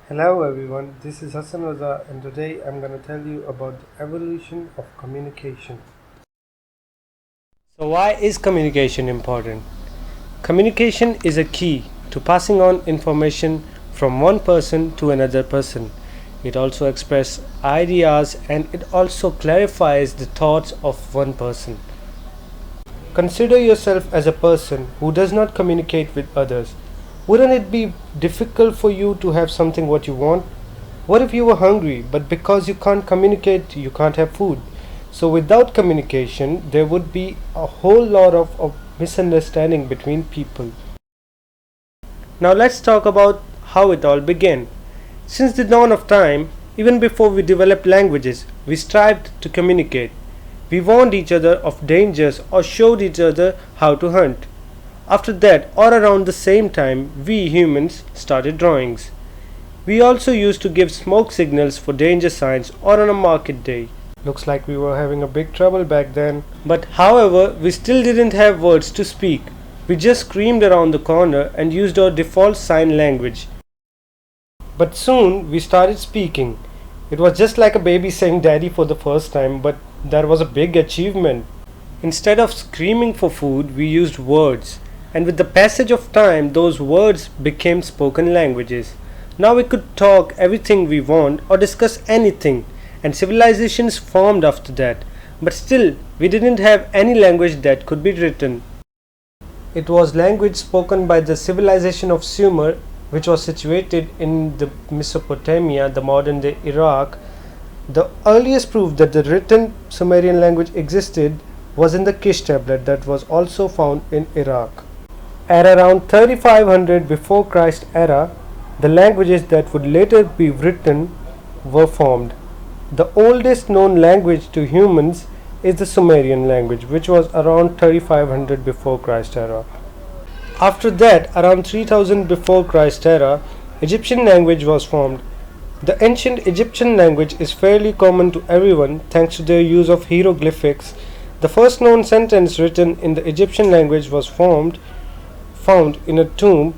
Hello everyone, this is Hassan Raza and today I'm going to tell you about the evolution of communication. So why is communication important? Communication is a key to passing on information from one person to another person. It also expresses ideas and it also clarifies the thoughts of one person. Consider yourself as a person who does not communicate with others. Wouldn't it be difficult for you to have something what you want? What if you were hungry, but because you can't communicate, you can't have food? So, without communication, there would be a whole lot of misunderstanding between people. Now, let's talk about how it all began. Since the dawn of time, even before we developed languages, we strived to communicate. We warned each other of dangers or showed each other how to hunt. After that, or around the same time, we humans started drawings. We also used to give smoke signals for danger signs or on a market day. Looks like we were having a big trouble back then. But however, we still didn't have words to speak. We just screamed around the corner and used our default sign language. But soon we started speaking. It was just like a baby saying daddy for the first time, but that was a big achievement. Instead of screaming for food, we used words. And with the passage of time, those words became spoken languages. Now we could talk everything we want or discuss anything, and civilizations formed after that. But still, we didn't have any language that could be written. It was language spoken by the civilization of Sumer, which was situated in the Mesopotamia, the modern day Iraq. The earliest proof that the written Sumerian language existed was in the Kish tablet that was also found in Iraq. At around 3500 before Christ era, the languages that would later be written were formed. The oldest known language to humans is the Sumerian language, which was around 3500 before Christ era. After that, around 3000 before Christ era, Egyptian language was formed. The ancient Egyptian language is fairly common to everyone thanks to their use of hieroglyphics. The first known sentence written in the Egyptian language was found in a tomb,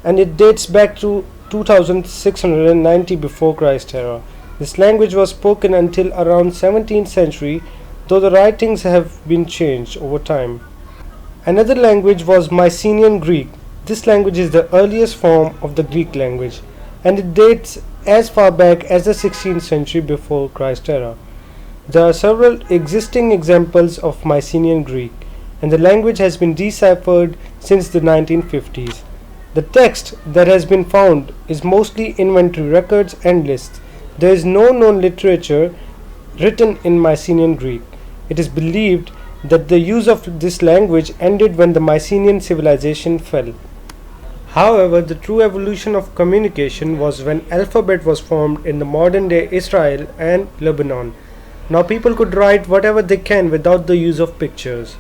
and it dates back to 2690 before Christ era. This language was spoken until around 17th century, though the writings have been changed over time. Another language was Mycenaean Greek. This language is the earliest form of the Greek language, and it dates as far back as the 16th century before Christ era. There are several existing examples of Mycenaean Greek, and the language has been deciphered since the 1950s. The text that has been found is mostly inventory records and lists. There is no known literature written in Mycenaean Greek. It is believed that the use of this language ended when the Mycenaean civilization fell. However, the true evolution of communication was when alphabet was formed in the modern day Israel and Lebanon. Now people could write whatever they can without the use of pictures.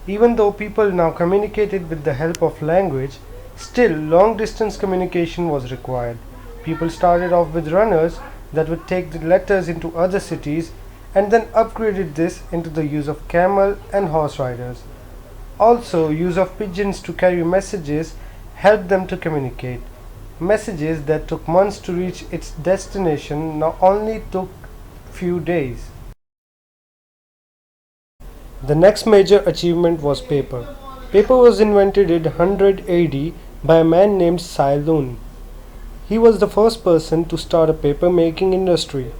Even though people now communicated with the help of language, still long distance communication was required. People started off with runners that would take the letters into other cities and then upgraded this into the use of camel and horse riders. Also, use of pigeons to carry messages helped them to communicate. Messages that took months to reach its destination now only took few days. The next major achievement was paper. Paper was invented in 100 AD by a man named Cylon. He was the first person to start a paper making industry.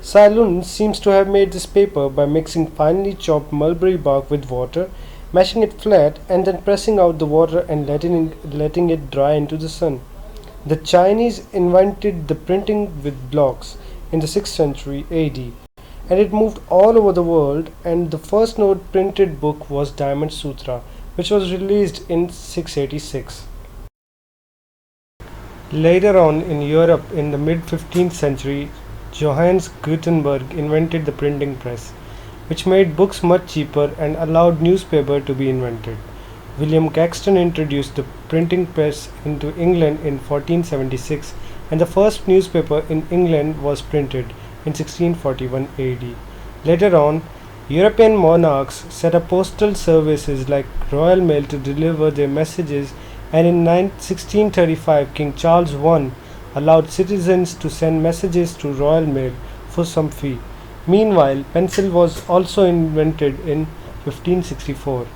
Cylon seems to have made this paper by mixing finely chopped mulberry bark with water, mashing it flat, and then pressing out the water and letting it dry into the sun. The Chinese invented the printing with blocks in the 6th century AD, and it moved all over the world, and the first known printed book was Diamond Sutra, which was released in 686. Later on in Europe in the mid 15th century, Johannes Gutenberg invented the printing press, which made books much cheaper and allowed newspaper to be invented. William Caxton introduced the printing press into England in 1476, and the first newspaper in England was printed in 1641 AD. Later on, European monarchs set up postal services like Royal Mail to deliver their messages, and in 1635 King Charles I allowed citizens to send messages through Royal Mail for some fee. Meanwhile, pencil was also invented in 1564.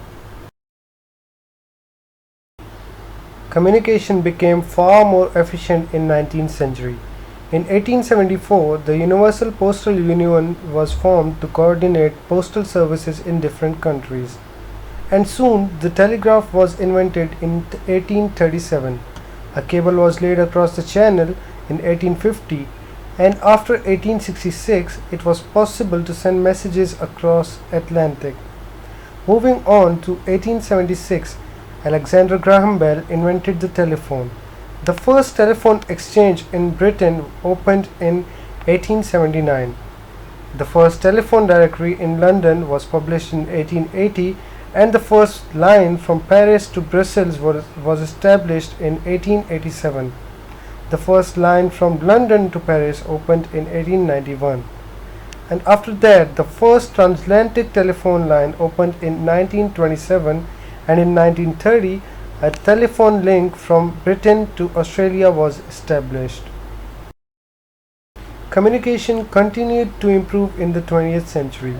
Communication became far more efficient in 19th century. In 1874, the Universal Postal Union was formed to coordinate postal services in different countries. And soon the telegraph was invented in 1837. A cable was laid across the channel in 1850, and after 1866 it was possible to send messages across Atlantic. Moving on to 1876, Alexander Graham Bell invented the telephone. The first telephone exchange in Britain opened in 1879. The first telephone directory in London was published in 1880, and the first line from Paris to Brussels was established in 1887. The first line from London to Paris opened in 1891. And after that, the first transatlantic telephone line opened in 1927, and in 1930, a telephone link from Britain to Australia was established. Communication continued to improve in the 20th century.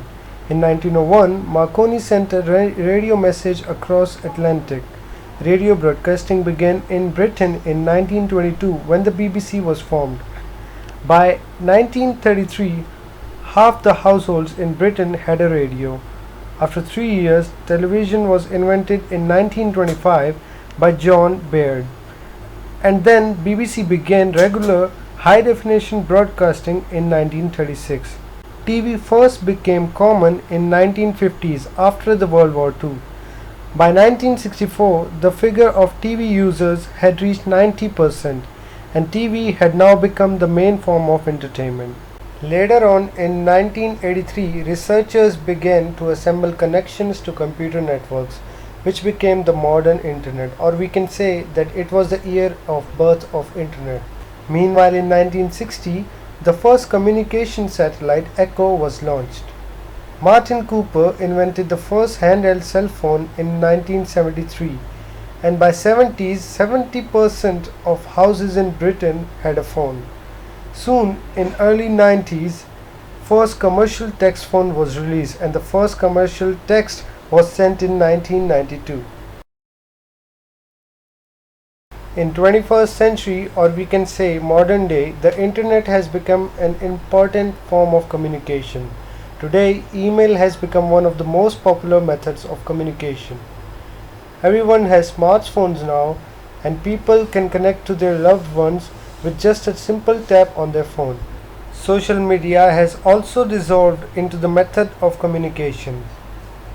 In 1901, Marconi sent a radio message across Atlantic. Radio broadcasting began in Britain in 1922 when the BBC was formed. By 1933, half the households in Britain had a radio. After 3 years, television was invented in 1925 by John Baird. And then BBC began regular high-definition broadcasting in 1936. TV first became common in 1950s after the World War II. By 1964, the figure of TV users had reached 90%, and TV had now become the main form of entertainment. Later on in 1983, researchers began to assemble connections to computer networks, which became the modern internet, or we can say that it was the year of birth of internet. Meanwhile, in 1960, the first communication satellite Echo was launched. Martin Cooper invented the first handheld cell phone in 1973, and by 70s, 70% of houses in Britain had a phone. Soon, in early 90s, first commercial text phone was released, and the first commercial text was sent in 1992. In 21st century, or we can say modern day, the internet has become an important form of communication. Today, email has become one of the most popular methods of communication. Everyone has smartphones now, and people can connect to their loved ones with just a simple tap on their phone. Social media has also dissolved into the method of communication.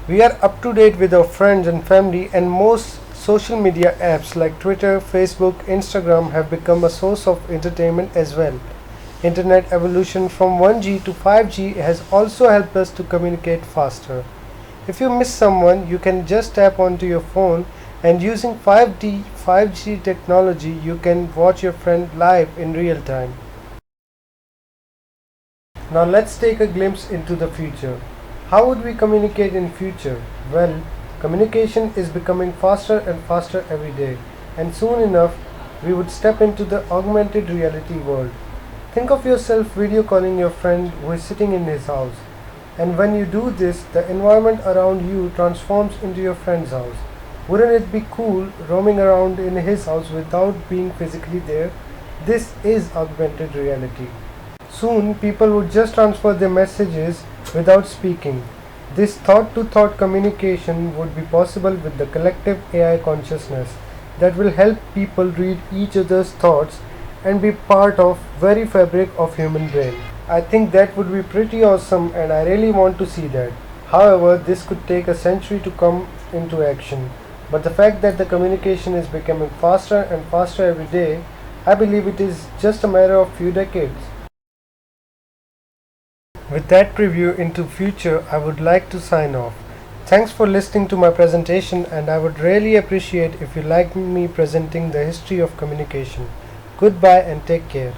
We are up to date with our friends and family, and most social media apps like Twitter, Facebook, Instagram have become a source of entertainment as well. Internet evolution from 1G to 5G has also helped us to communicate faster. If you miss someone, you can just tap onto your phone, and using 5G technology, you can watch your friend live in real time. Now let's take a glimpse into the future. How would we communicate in future? Well, communication is becoming faster and faster every day, and soon enough we would step into the augmented reality world. Think of yourself video calling your friend who is sitting in his house, and when you do this, the environment around you transforms into your friend's house. Wouldn't it be cool roaming around in his house without being physically there? This is augmented reality. Soon people would just transfer their messages without speaking. This thought-to-thought communication would be possible with the collective AI consciousness that will help people read each other's thoughts and be part of very fabric of human brain. I think that would be pretty awesome, and I really want to see that. However, this could take a century to come into action. But the fact that the communication is becoming faster and faster every day, I believe it is just a matter of few decades. With that preview into future, I would like to sign off. Thanks for listening to my presentation, and I would really appreciate if you like me presenting the history of communication. Goodbye and take care.